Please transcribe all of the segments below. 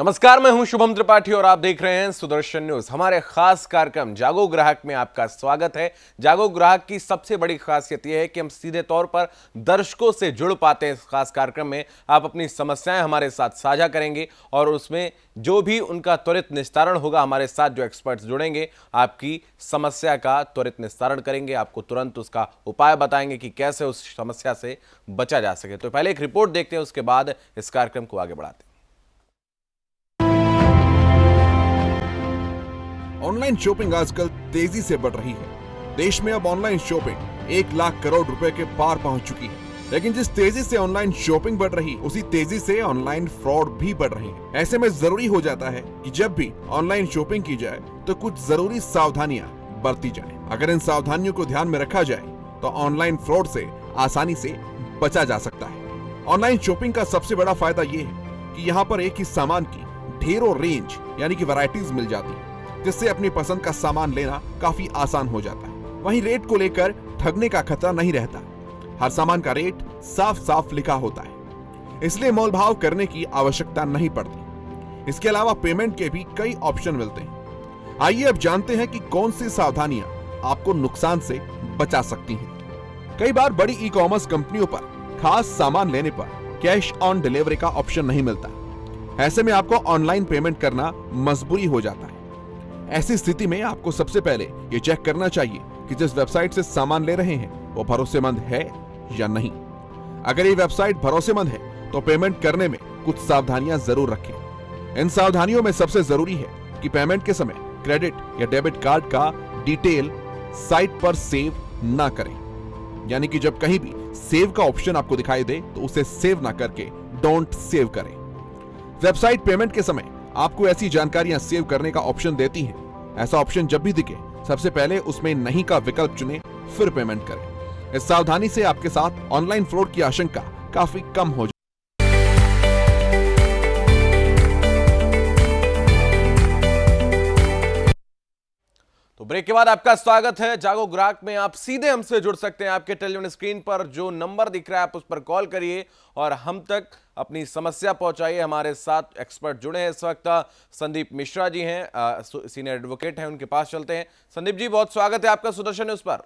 नमस्कार, मैं हूं शुभम त्रिपाठी और आप देख रहे हैं सुदर्शन न्यूज। हमारे खास कार्यक्रम जागो ग्राहक में आपका स्वागत है। जागो ग्राहक की सबसे बड़ी खासियत यह है कि हम सीधे तौर पर दर्शकों से जुड़ पाते हैं। इस खास कार्यक्रम में आप अपनी समस्याएं हमारे साथ साझा करेंगे और उसमें जो भी उनका त्वरित निस्तारण होगा, हमारे साथ जो एक्सपर्ट्स जुड़ेंगे आपकी समस्या का त्वरित निस्तारण करेंगे, आपको तुरंत उसका उपाय बताएंगे कि कैसे उस समस्या से बचा जा सके। तो पहले एक रिपोर्ट देखते हैं, उसके बाद इस कार्यक्रम को आगे बढ़ाते हैं। ऑनलाइन शॉपिंग आजकल तेजी से बढ़ रही है। देश में अब ऑनलाइन शॉपिंग 1 लाख करोड़ रुपए के पार पहुंच चुकी है। लेकिन जिस तेजी से ऑनलाइन शॉपिंग बढ़ रही, उसी तेजी से ऑनलाइन फ्रॉड भी बढ़ रहे हैं। ऐसे में जरूरी हो जाता है कि जब भी ऑनलाइन शॉपिंग की जाए तो कुछ जरूरी सावधानियां बरती जाए। अगर इन सावधानियों को ध्यान में रखा जाए तो ऑनलाइन फ्रॉड से आसानी से बचा जा सकता है। ऑनलाइन शॉपिंग का सबसे बड़ा फायदा ये है कि यहाँ पर एक ही सामान की ढेरों रेंज यानी कि वैरायटीज मिल जाती है, जिससे अपनी पसंद का सामान लेना काफी आसान हो जाता है। वहीं रेट को लेकर ठगने का खतरा नहीं रहता। हर सामान का रेट साफ साफ लिखा होता है, इसलिए मोलभाव करने की आवश्यकता नहीं पड़ती। इसके अलावा पेमेंट के भी कई ऑप्शन मिलते हैं। आइए अब जानते हैं कि कौन सी सावधानियां आपको नुकसान से बचा सकती हैं। कई बार बड़ी ई कॉमर्स कंपनियों पर खास सामान लेने पर कैश ऑन डिलीवरी का ऑप्शन नहीं मिलता। ऐसे में आपको ऑनलाइन पेमेंट करना मजबूरी हो जाता है। ऐसी स्थिति में आपको सबसे पहले ये चेक करना चाहिए कि जिस वेबसाइट से सामान ले रहे हैं वो भरोसेमंद है या नहीं। अगर ये वेबसाइट भरोसेमंद है तो पेमेंट करने में कुछ सावधानियां जरूर रखें। इन सावधानियों में सबसे जरूरी है कि पेमेंट के समय क्रेडिट या डेबिट कार्ड का डिटेल साइट पर सेव ना करें। यानी कि जब कहीं भी सेव का ऑप्शन आपको दिखाई दे तो उसे सेव ना करके डोंट सेव करें। वेबसाइट पेमेंट के समय आपको ऐसी जानकारियां सेव करने का ऑप्शन देती हैं। ऐसा ऑप्शन जब भी दिखे सबसे पहले उसमें नहीं का विकल्प चुनें, फिर पेमेंट करें। इस सावधानी से आपके साथ ऑनलाइन फ्रॉड की आशंका काफी कम हो जाए। तो ब्रेक के बाद आपका स्वागत है। जागो ग्राहक में आप सीधे हमसे जुड़ सकते हैं। आपके टेलीविजन स्क्रीन पर जो नंबर दिख रहा है आप उस पर कॉल करिए और हम तक अपनी समस्या पहुंचाइए। हमारे साथ एक्सपर्ट जुड़े हैं इस वक्त। संदीप मिश्रा जी हैं, सीनियर एडवोकेट हैं, उनके पास चलते हैं। संदीप जी, बहुत स्वागत है आपका सुदर्शन न्यूज पर।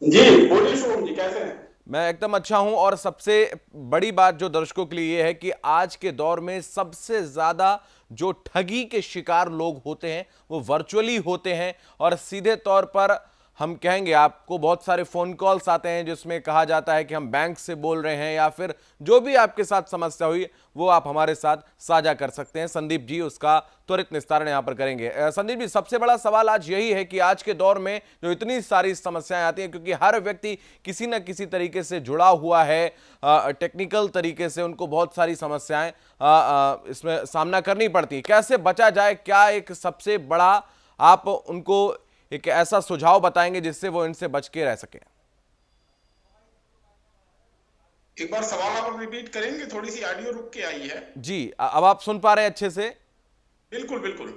जी बोलिए शुभम जी, कैसे हैं? मैं एकदम अच्छा हूं और सबसे बड़ी बात जो दर्शकों के लिए है कि आज के दौर में सबसे ज्यादा जो ठगी के शिकार लोग होते हैं वो वर्चुअली होते हैं। और सीधे तौर पर हम कहेंगे, आपको बहुत सारे फोन कॉल्स आते हैं जिसमें कहा जाता है कि हम बैंक से बोल रहे हैं, या फिर जो भी आपके साथ समस्या हुई वो आप हमारे साथ साझा कर सकते हैं। संदीप जी उसका त्वरित निस्तारण यहां पर करेंगे। संदीप जी, सबसे बड़ा सवाल आज यही है कि आज के दौर में जो इतनी सारी समस्याएं आती हैं, क्योंकि हर व्यक्ति किसी न किसी तरीके से जुड़ा हुआ है, टेक्निकल तरीके से उनको बहुत सारी समस्याएं इसमें सामना करनी पड़ती है। कैसे बचा जाए? क्या एक सबसे बड़ा आप उनको एक ऐसा सुझाव बताएंगे जिससे वो इनसे बच के रह सके? एक बार सवाल आप रिपीट करेंगे? थोड़ी सी ऑडियो रुक के आई है। जी, अब आप सुन पा रहे हैं अच्छे से? बिल्कुल बिल्कुल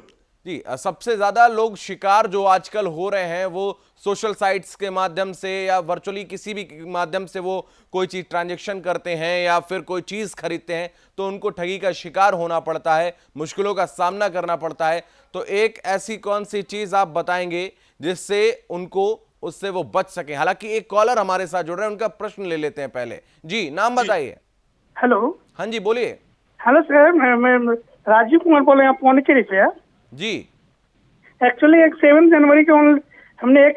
जी, सबसे ज्यादा लोग शिकार जो आजकल हो रहे हैं वो सोशल साइट्स के माध्यम से या वर्चुअली किसी भी माध्यम से वो कोई चीज ट्रांजैक्शन करते हैं या फिर कोई चीज खरीदते हैं तो उनको ठगी का शिकार होना पड़ता है, मुश्किलों का सामना करना पड़ता है। तो एक ऐसी कौन सी चीज आप बताएंगे जिससे उनको उससे वो बच सके? हालांकि एक कॉलर हमारे साथ जुड़ रहे हैं, उनका प्रश्न ले लेते हैं पहले। जी, नाम बताइए। हेलो। हाँ जी, बोलिए। हेलो सर, मैं राजीव कुमार बोल रहे हैं पौंडीचेरी से। जी, एक्चुअली एक 7 जनवरी को हमने एक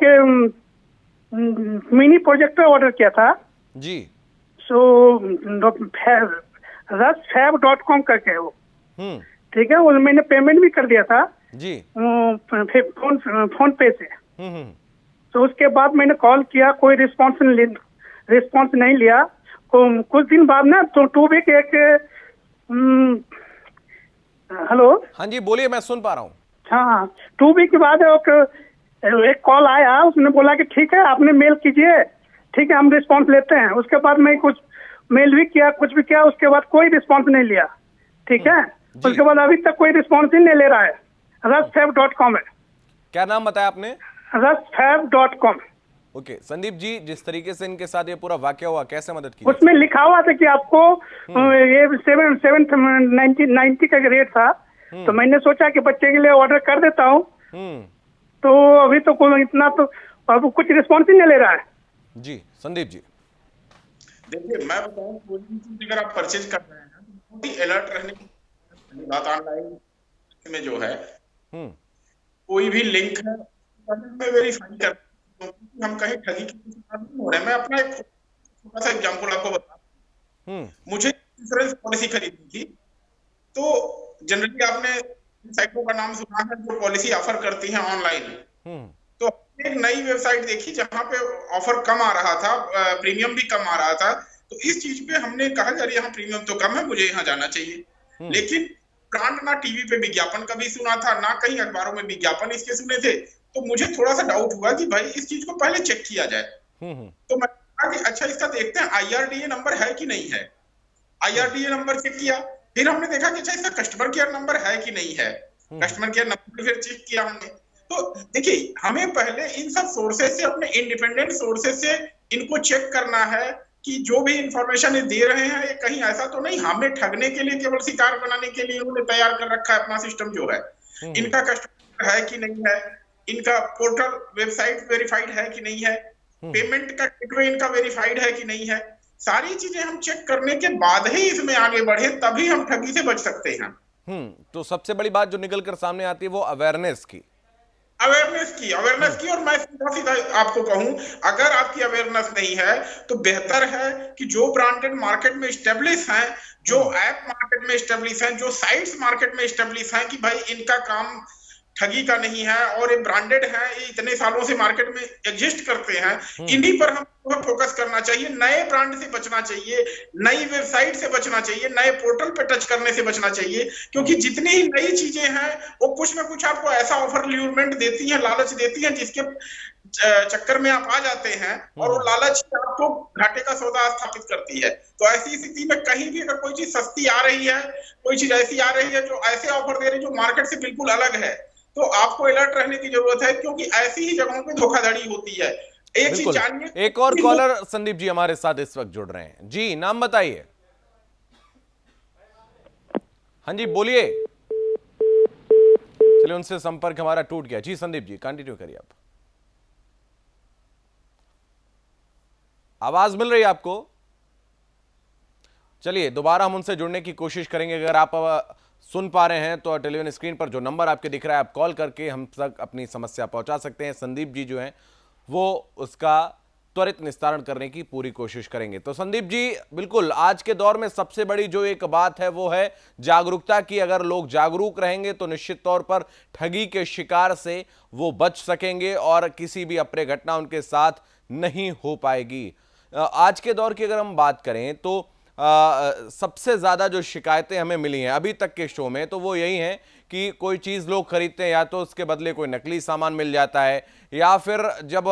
मिनी प्रोजेक्टर ऑर्डर किया था। जी। सो rusfab.com करके वो, ठीक है, वो मैंने पेमेंट भी कर दिया था जी, फोन पे से। तो उसके बाद मैंने कॉल किया, कोई रिस्पॉन्स नहीं लिया। कुछ दिन बाद ना तो 2 वीक एक हेलो। हाँ जी, बोलिए, मैं सुन पा रहा हूँ। हाँ, 2 वीक के बाद एक कॉल आया, उसने बोला कि ठीक है आपने मेल कीजिए, ठीक है हम रिस्पॉन्स लेते हैं। उसके बाद मैं कुछ मेल भी किया, कुछ भी किया, उसके बाद कोई रिस्पॉन्स नहीं लिया, ठीक है। उसके बाद अभी तक कोई रिस्पॉन्स ही नहीं ले रहा है। rusfab.com है। क्या नाम बताया आपने? rusfab.com। ओके संदीप जी, जिस तरीके से इनके साथ ये पूरा वाकया हुआ, कैसे मदद की? उसमें लिखा हुआ था कि आपको ये 790 का रेट था, तो मैंने सोचा कि बच्चे के लिए ऑर्डर कर देता हूँ। तो अभी तो कोई इतना तो अब कुछ रिस्पॉन्स ही नहीं ले रहा है। जी संदीप जी, देखिए मैं बताऊं, कोई भी चीज अगर आप परचेज कर रहे हैं तो बहुत ही अलर्ट रहने की बात। ऑनलाइन में जो है कोई भी लिंक है मैं वेरीफाई कर, क्योंकि हम कहीं ठगी की शिकार नहीं हो रहे। मैं अपना एक छोटा सा एग्जांपल आपको बता, मुझे इंश्योरेंस पॉलिसी खरीदनी थी, तो जनरली आपने साइटों का नाम सुना है जो पॉलिसी ऑफर करती हैं ऑनलाइन। तो एक नई वेबसाइट देखी जहां पे ऑफर कम आ रहा था, प्रीमियम भी कम आ रहा था। तो इस चीज पे हमने कहा यार यहाँ प्रीमियम तो कम है, मुझे यहाँ जाना चाहिए। लेकिन ब्रांड ना टीवी पे विज्ञापन कभी सुना था, ना कहीं अखबारों में विज्ञापन इसके सुने थे। तो मुझे थोड़ा सा डाउट हुआ कि भाई इस चीज को पहले चेक किया जाए। तो मैं कहा कि अच्छा इसका देखते हैं IRDA नंबर है कि नहीं है। IRDA नंबर चेक किया, फिर हमने देखा कि अच्छा इसका कस्टमर केयर नंबर है कि नहीं है। कस्टमर केयर नंबर फिर चेक किया हमने। तो देखिए हमें पहले इन सब सोर्सेज से, अपने इंडिपेंडेंट सोर्सेज से इनको चेक करना है कि जो भी इंफॉर्मेशन ये दे रहे हैं ये कहीं ऐसा तो नहीं हमें ठगने के लिए, केवल शिकार बनाने के लिए उन्होंने तैयार कर रखा है अपना सिस्टम जो है। इनका कस्टमर है कि नहीं है, इनका पोर्टल वेबसाइट वेरीफाइड है कि नहीं है, पेमेंट का गेटवे इनका वेरीफाइड है कि नहीं है। सारी चीजें हम चेक करने के बाद ही इसमें आगे बढ़े, तभी हम ठगी से बच सकते हैं। तो सबसे बड़ी बात जो निकल कर सामने आती है वो अवेयरनेस की। और मैं सीधा आपको कहूं, अगर आपकी अवेयरनेस नहीं है तो बेहतर है कि जो ब्रांडेड मार्केट में स्टेब्लिश हैं, जो ऐप मार्केट में स्टेब्लिश हैं, जो साइट्स मार्केट में स्टेब्लिश हैं कि भाई इनका काम ठगी का नहीं है और ये ब्रांडेड है, ये इतने सालों से मार्केट में एग्जिस्ट करते हैं, इन्हीं पर हम फोकस करना चाहिए। नए ब्रांड से बचना चाहिए, नई वेबसाइट से बचना चाहिए, नए पोर्टल पे टच करने से बचना चाहिए। क्योंकि जितनी ही नई चीजें हैं वो कुछ ना कुछ आपको ऐसा ऑफर ल्यूरमेंट देती हैं, लालच देती हैं, जिसके चक्कर में आप आ जाते हैं और वो लालच आपको घाटे का सौदा स्थापित करती है। तो ऐसी स्थिति में कहीं भी अगर कोई चीज सस्ती आ रही है, कोई चीज ऐसी आ रही है जो ऐसे ऑफर दे रही है जो मार्केट से बिल्कुल अलग है, तो आपको अलर्ट रहने की जरूरत है, क्योंकि ऐसी ही जगहों पे धोखाधड़ी होती है। एक चीज जानिए, एक और कॉलर संदीप जी हमारे साथ इस वक्त जुड़ रहे हैं। जी नाम बताइए। हाँ जी बोलिए। चलिए उनसे संपर्क हमारा टूट गया। जी संदीप जी कंटिन्यू करिए आप। आवाज मिल रही है आपको? चलिए दोबारा हम उनसे जुड़ने की कोशिश करेंगे। अगर आप सुन पा रहे हैं तो टेलीविजन स्क्रीन पर जो नंबर आपके दिख रहा है आप कॉल करके हम तक अपनी समस्या पहुंचा सकते हैं। संदीप जी जो हैं वो उसका त्वरित निस्तारण करने की पूरी कोशिश करेंगे। तो संदीप जी बिल्कुल आज के दौर में सबसे बड़ी जो एक बात है वो है जागरूकता की। अगर लोग जागरूक रहेंगे तो निश्चित तौर पर ठगी के शिकार से वो बच सकेंगे और किसी भी अप्रिय घटना उनके साथ नहीं हो पाएगी। आज के दौर की अगर हम बात करें तो सबसे ज्यादा जो शिकायतें हमें मिली हैं अभी तक के शो में तो वो यही हैं कि कोई चीज लोग खरीदते हैं या तो उसके बदले कोई नकली सामान मिल जाता है, या फिर जब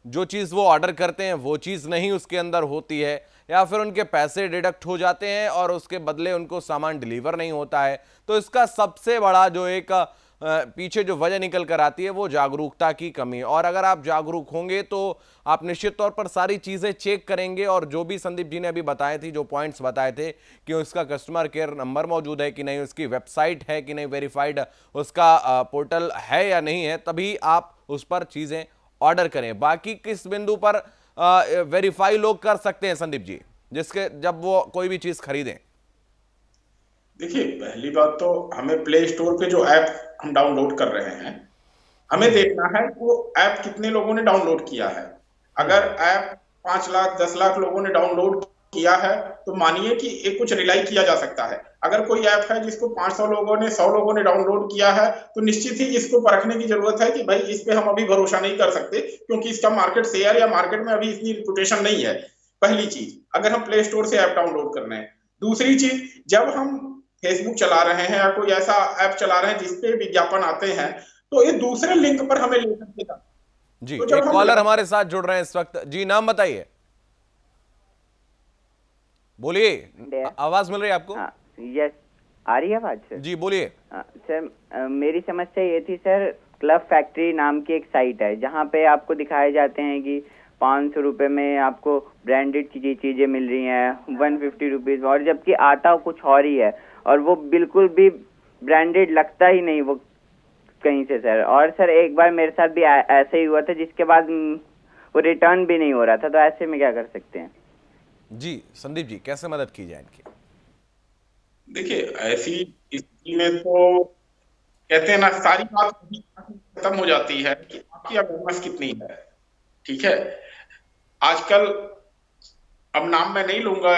जो चीज वो ऑर्डर करते हैं वो चीज नहीं उसके अंदर होती है, या फिर उनके पैसे डिडक्ट हो जाते हैं और उसके बदले उनको सामान डिलीवर नहीं होता है। तो इसका सबसे बड़ा जो एक पीछे जो वजह निकल कर आती है वो जागरूकता की कमी। और अगर आप जागरूक होंगे तो आप निश्चित तौर पर सारी चीजें चेक करेंगे और जो भी संदीप जी ने अभी बताए थे, जो पॉइंट्स बताए थे कि उसका कस्टमर केयर नंबर मौजूद है कि नहीं, उसकी वेबसाइट है कि नहीं वेरीफाइड, उसका पोर्टल है या नहीं है, तभी आप उस पर चीजें ऑर्डर करें। बाकी किस बिंदु पर वेरीफाई लोग कर सकते हैं संदीप जी, जिसके जब वो कोई भी चीज खरीदें? देखिए पहली बात तो हमें प्ले स्टोर पे जो ऐप हम डाउनलोड कर रहे हैं, हमें देखना है वो ऐप कितने लोगों ने डाउनलोड किया है। अगर ऐप 5 लाख 10 लाख लोगों ने डाउनलोड किया है तो मानिए कि एक कुछ रिलाई किया जा सकता है। अगर कोई ऐप है जिसको 500 लोगों ने 100 लोगों ने डाउनलोड किया है तो निश्चित ही इसको परखने की जरूरत है कि भाई इस पे हम अभी भरोसा नहीं कर सकते, क्योंकि इसका मार्केट शेयर या मार्केट में अभी इतनी रिपुटेशन नहीं है। पहली चीज, अगर हम प्ले स्टोर से ऐप डाउनलोड कर रहे हैं। दूसरी चीज, जब हम फेसबुक चला रहे हैं या कोई ऐसा ऐप चला रहे हैं जिसपे विज्ञापन आते हैं तो ये दूसरे लिंक पर हमें ले सकते जी। तो एक कॉलर हमारे साथ जुड़ रहे हैं इस वक्त। जी नाम बताइए, बोलिए। आवाज मिल रही है आपको? यस आ रही है आवाज सर? जी बोलिए। सर मेरी समस्या ये थी सर, क्लब फैक्ट्री नाम की एक साइट है जहाँ पे आपको दिखाए जाते हैं कि 500 रुपये में आपको ब्रांडेड चीजें मिल रही हैं 150 रुपीज, और जबकि आता कुछ और ही है, और वो बिल्कुल भी ब्रांडेड लगता ही नहीं वो कहीं से सर। और सर एक बार मेरे साथ भी ऐसे ही हुआ था, जिसके बाद वो रिटर्न भी नहीं हो रहा था। तो ऐसे में क्या कर सकते हैं? जी संदीप जी, कैसे मदद की जाए इनकी? देखिए, ऐसी स्थिति में तो कहते हैं ना, सारी बात खत्म हो जाती है कि आपकी अवेयरनेस कितनी है। ठीक है, आजकल अब नाम मैं नहीं लूंगा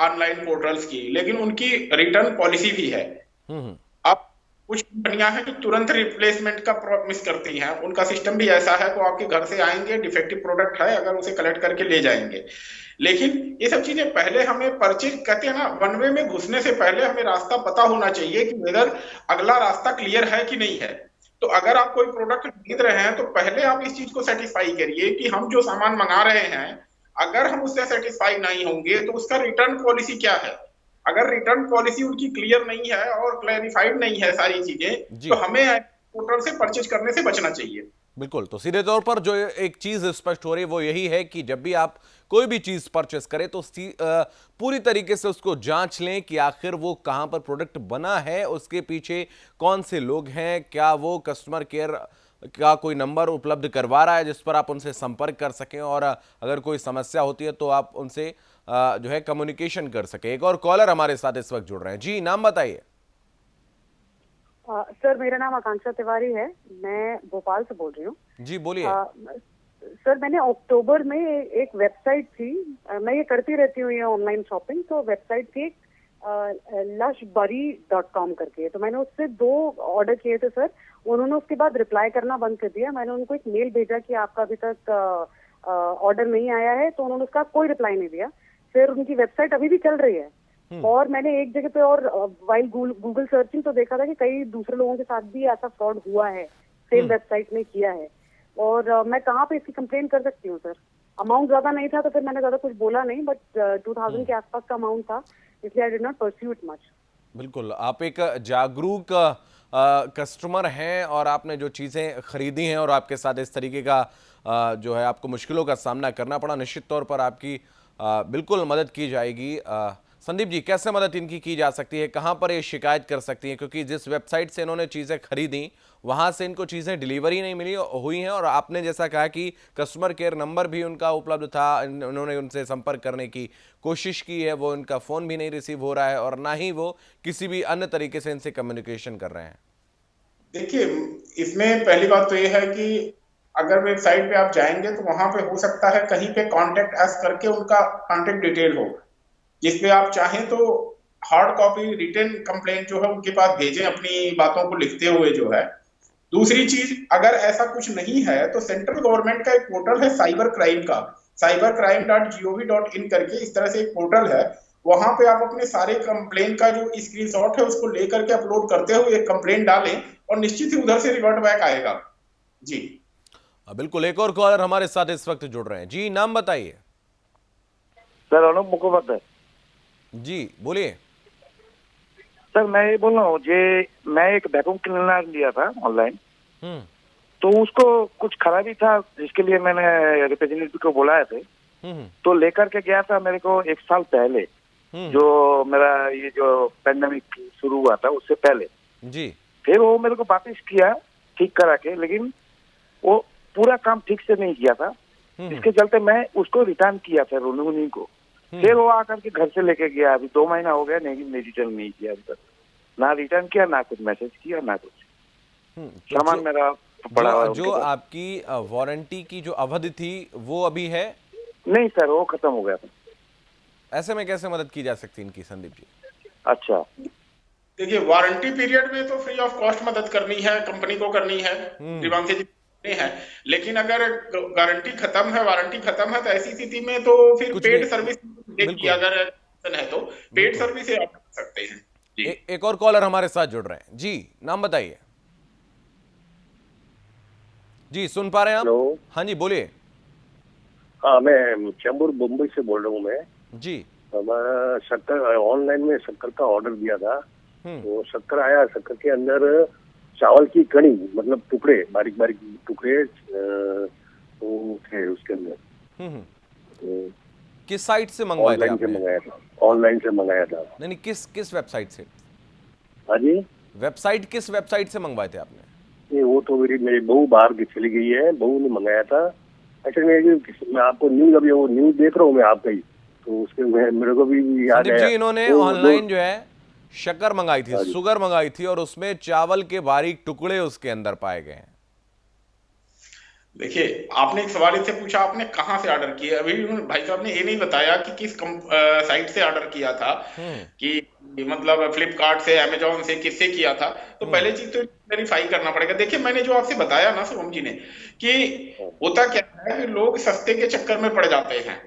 ऑनलाइन पोर्टल्स की, लेकिन उनकी रिटर्न पॉलिसी भी है। अब कुछ कंपनियां हैं जो तुरंत रिप्लेसमेंट का प्रॉमिस करती हैं, उनका सिस्टम भी ऐसा है, तो आपके घर से आएंगे, डिफेक्टिव प्रोडक्ट है अगर उसे कलेक्ट करके ले जाएंगे। लेकिन ये सब चीजें पहले हमें परचेज, कहते हैं ना, वन वे में घुसने से पहले हमें रास्ता पता होना चाहिए कि वेदर अगला रास्ता क्लियर है कि नहीं है। तो अगर आप कोई प्रोडक्ट खरीद रहे हैं तो पहले आप इस चीज को सेटिस्फाई करिए कि हम जो सामान मंगा रहे हैं, अगर हम उससे सेटिस्फाई नहीं होंगे तो उसका रिटर्न पॉलिसी क्या है। अगर रिटर्न पॉलिसी उनकी क्लियर नहीं है और क्लैरिफाइड नहीं है सारी चीजें, तो हमें पोर्टल से परचेज करने से बचना चाहिए। बिल्कुल, तो सीधे तौर पर जो एक चीज स्पष्ट हो रही है वो यही है कि जब भी आप कोई भी चीज परचेस करें तो पूरी तरीके से उसको जांच लें कि आखिर वो कहां पर प्रोडक्ट बना है, उसके पीछे कौन से लोग हैं, क्या वो कस्टमर केयर का कोई नंबर उपलब्ध करवा रहा है जिस पर आप उनसे संपर्क कर सकें, और अगर कोई समस्या होती है तो आप उनसे जो है कम्युनिकेशन कर सके। एक और कॉलर हमारे साथ इस वक्त जुड़ रहे हैं। जी, नाम बताइए। सर मेरा नाम आकांक्षा तिवारी है, मैं भोपाल से बोल रही हूँ। जी बोलिए। सर मैंने अक्टूबर में एक वेबसाइट थी, मैं ये करती रहती हूँ ये ऑनलाइन शॉपिंग, तो वेबसाइट थी lushberry.com करके, तो मैंने उससे 2 ऑर्डर किए थे सर। उन्होंने उसके बाद रिप्लाई करना बंद कर दिया। मैंने उनको एक मेल भेजा कि आपका अभी तक ऑर्डर नहीं आया है, तो उन्होंने उसका कोई रिप्लाई नहीं दिया। फिर उनकी वेबसाइट अभी भी चल रही है, और मैंने एक जगह पे और वाइल गूगल सर्चिंग तो देखा था कि कई दूसरे लोगों के साथ भी ऐसा फ्रॉड हुआ है, सेम वेबसाइट में किया है। और मैं कहाँ पे इसकी कंप्लेन कर सकती हूँ सर? अमाउंट ज्यादा नहीं था तो फिर मैंने ज्यादा कुछ बोला नहीं, बट 2000 के आसपास का अमाउंट था, इसलिए I did not pursue it much. बिल्कुल, आप एक जागरूक कस्टमर हैं और आपने जो चीज़ें खरीदी हैं और आपके साथ इस तरीके का जो है आपको मुश्किलों का सामना करना पड़ा, निश्चित तौर पर आपकी बिल्कुल मदद की जाएगी। संदीप जी, कैसे मदद इनकी की जा सकती है, कहां पर ये शिकायत कर सकती हैं? क्योंकि जिस वेबसाइट से इन्होंने चीज़ें खरीदी वहां से इनको चीज़ें डिलीवरी नहीं मिली हुई हैं, और आपने जैसा कहा कि कस्टमर केयर नंबर भी उनका उपलब्ध था, उन्होंने उनसे संपर्क करने की कोशिश की है, वो उनका फ़ोन भी नहीं रिसीव हो रहा है और ना ही वो किसी भी अन्य तरीके से इनसे कम्युनिकेशन कर रहे हैं। देखिए, इसमें पहली बात तो ये है कि अगर वेबसाइट पे आप जाएंगे तो वहां पे हो सकता है कहीं पे कॉन्टेक्ट अस करके उनका कॉन्टेक्ट डिटेल हो, जिसपे आप चाहें तो हार्ड कॉपी रिटन कंप्लेंट जो है उनके पास भेजें, अपनी बातों को लिखते हुए जो है। दूसरी चीज, अगर ऐसा कुछ नहीं है तो सेंट्रल गवर्नमेंट का एक पोर्टल है साइबर क्राइम का, cybercrime.gov.in करके इस तरह से एक पोर्टल है। वहां पे आप अपने सारे कंप्लेन का जो स्क्रीनशॉट है उसको लेकर के अपलोड करते हुए एक कंप्लेन डालें और निश्चित ही उधर से रिवर्ट बैक आएगा। जी बिल्कुल, एक और कॉलर हमारे साथ इस वक्त जुड़ रहे हैं। जी, नाम बताइए। सर अनूप मुखोपाध्याय। जी बोलिए। सर मैं ये बोल रहा हूँ, मैं एक वैक्यूम क्लीनर लिया था ऑनलाइन, तो उसको कुछ खराबी था जिसके लिए मैंने रिप्रेजेंटेटिव को बुलाए थे, तो लेकर के गया था मेरे को 1 साल पहले, जो मेरा ये जो पेंडेमिक शुरू हुआ था उससे पहले जी। फिर वो मेरे को वापस किया ठीक करा के, लेकिन वो पूरा काम ठीक से नहीं किया था, इसके चलते मैं उसको रिटर्न किया था उन्हीं को। फिर वो आकर के घर से लेके गया, अभी 2 महीना हो गया, नहीं रिटर्न नहीं किया अभी तक, ना रिटर्न किया ना कुछ मैसेज किया ना कुछ। सामान मेरा पड़ा हुआ है। जो आपकी वारंटी की जो अवधि थी वो अभी है? नहीं सर, वो खत्म हो गया था। ऐसे में कैसे मदद की जा सकती है इनकी, संदीप जी? अच्छा, देखिए, वारंटी पीरियड में तो फ्री ऑफ कॉस्ट मदद करनी है, कंपनी को करनी है, दिवांग जी है। लेकिन अगर गारंटी खत्म है, वारंटी खत्म है, तो ऐसी स्थिति में तो फिर पेड सर्विस देखिए, अगर है तो पेड सर्विस आप कर सकते हैं। जी। एक और कॉलर हमारे साथ जुड़ रहे हैं। जी, नाम बताइए। जी, सुन पा रहे हैं आप? हेलो। हाँ जी, बोलिए। हाँ, मैं चैम्बूर मुंबई से बोल रहा हूँ मैं। जी। मैं शक्कर ऑनलाइन में शक्कर का ऑर्डर दिया था, तो शक्कर आया, शक्कर के अंदर चावल की कणी, मतलब टुकड़े, बारीक बारीक टुकड़े थे उसके अंदर। तो किस साइट से मंगवाए थे ऑनलाइन से आपने? मंगाया था, ऑनलाइन से मंगाया था। नहीं नहीं, किस वेबसाइट से? हाँ जी, किस वेबसाइट से मंगवाए थे आपने? नहीं वो तो मेरी बहू बाहर की चली गई है, बहू ने मंगाया था। अच्छा मैं आपको न्यूज, अभी वो न्यूज देख रहा हूँ मैं आपका ही, तो उसके मेरे को भी याद संदीप है जी, इन्होंने ऑनलाइन जो है शक्कर मंगाई थी, शुगर मंगाई थी, और उसमें चावल के बारीक टुकड़े उसके अंदर पाए गए हैं। देखिए, आपने एक सवाल इससे पूछा, आपने कहाँ से ऑर्डर किया। अभी भाई साहब ने ये नहीं बताया कि किस साइट से ऑर्डर किया था, कि मतलब फ्लिपकार्ट से, अमेजोन से, किससे किया था। तो पहले चीज तो वेरीफाई करना पड़ेगा। देखिए, मैंने जो आपसे बताया ना शुभम जी ने, कि होता क्या है कि लोग सस्ते के चक्कर में पड़ जाते हैं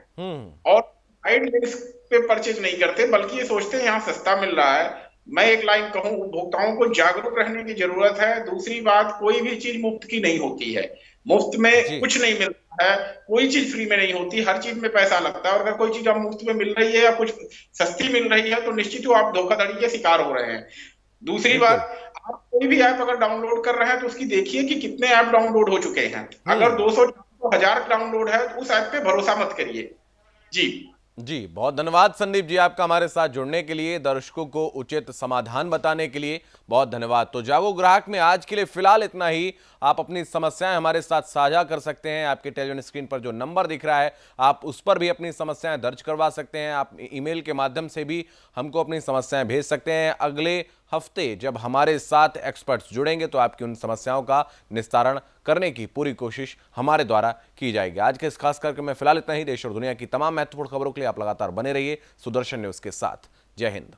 और साइड लिंक्स पे परचेज नहीं करते, बल्कि ये सोचते हैं यहाँ सस्ता मिल रहा है। मैं एक लाइन कहूँ, उपभोक्ताओं को जागरूक रहने की जरूरत है। दूसरी बात, कोई भी चीज मुफ्त की नहीं होती है, मुफ्त में कुछ नहीं मिलता है, कोई चीज फ्री में नहीं होती, हर चीज में पैसा लगता है। और अगर कोई चीज आप मुफ्त में मिल रही है या कुछ सस्ती मिल रही है, तो निश्चित ही आप धोखाधड़ी के शिकार हो रहे हैं। दूसरी बात, आप कोई भी ऐप अगर डाउनलोड कर रहे हैं तो उसकी देखिए कि कितने ऐप डाउनलोड हो चुके हैं। अगर 200, 1000 डाउनलोड है तो उस ऐप पे भरोसा मत करिए। जी, बहुत धन्यवाद संदीप जी, आपका हमारे साथ जुड़ने के लिए, दर्शकों को उचित समाधान बताने के लिए बहुत धन्यवाद। तो जागो ग्राहक में आज के लिए फिलहाल इतना ही। आप अपनी समस्याएं हमारे साथ साझा कर सकते हैं। आपके टेलीविजन स्क्रीन पर जो नंबर दिख रहा है, आप उस पर भी अपनी समस्याएं दर्ज करवा सकते हैं। आप ईमेल के माध्यम से भी हमको अपनी समस्याएं भेज सकते हैं। अगले हफ्ते जब हमारे साथ एक्सपर्ट्स जुड़ेंगे तो आपकी उन समस्याओं का निस्तारण करने की पूरी कोशिश हमारे द्वारा की जाएगी। आज के इस खास कार्यक्रम में फिलहाल इतना ही। देश और दुनिया की तमाम महत्वपूर्ण खबरों के लिए आप लगातार बने रहिए सुदर्शन न्यूज के साथ। जय हिंद।